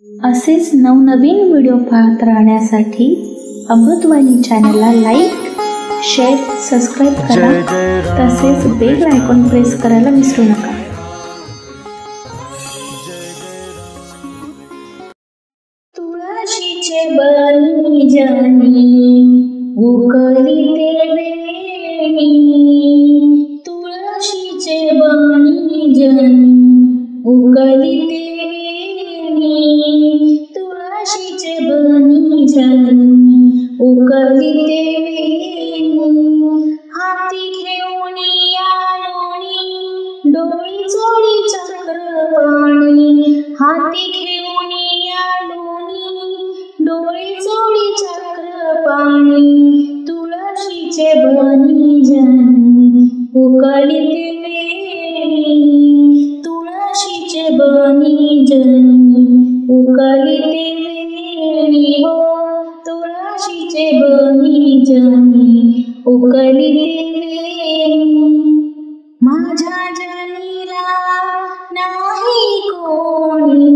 असेच नवनवीन व्हिडिओ पाहत राहण्यासाठी अमृतवाणी चॅनलला लाईक, शेअर, सबस्क्राईब करा. तसेच बेल आयकॉन प्रेस करायला विसरू नका. तुळशीचे बनी जनी उकळीते वेणी, तुळशीचे बनी जनी उकळीते वेणी, तुळशीचे बनी जनी उकळीते वेणी. हाती घेऊन आलोनी डोळी चोळी चक्रपाणी, हाती घेऊन आलोनी डोळी चोळी चक्रपाणी, तुळशीचे बनी जनी उकळीते वेणी, तुळशीचे बनी जनी उकळीते वेणी. हो तुळशीचे बनी जनी उकळीते वेणी. माझ्या जनीला नाही कोणी,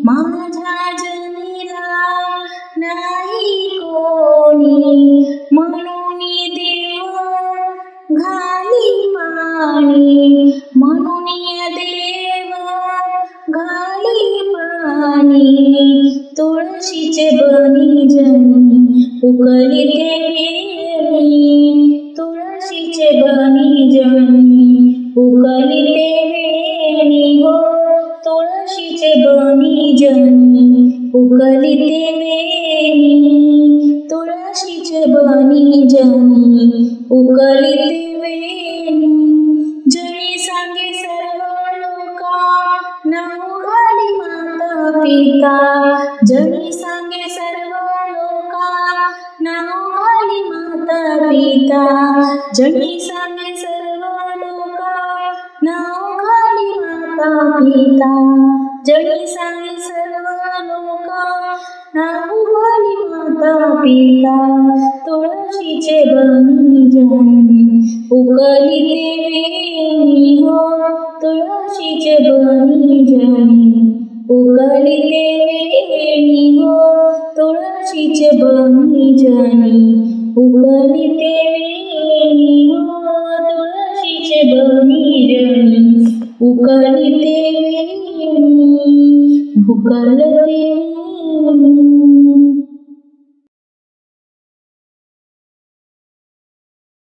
माझ्या जनीला नाही कोणी, म्हणून देव घाली पाणी, म्हणून देव घाली पाणी, तुळशीचे बनी जनी उकळीते वेणी, तुळशीचे बनी जनी उकळीते वेणी. हो तुळशीचे बनी जनी उकळीते वेणी, तुळशीचे बनी जनी उकळीते वेणी. जनी सांगे सर्व लोका नाव घाली माता पिता, जनी सांगे सर्व लोका नाव घाली माता पिता, जनी सांगे सर्व लोका नाव घाली माता पिता, जनी सांगे सर्व लोका नाव घाली माता पिता, तुळशीचे बनी जनी उकळीते वेणी. हो तुळशीचे बनी जनी उकळीते वेणी. हो तुळशीचे बनी जनी उकळीते वेणी. हो तुळशीचे बनी जनी उकळीते वेणी. उकळते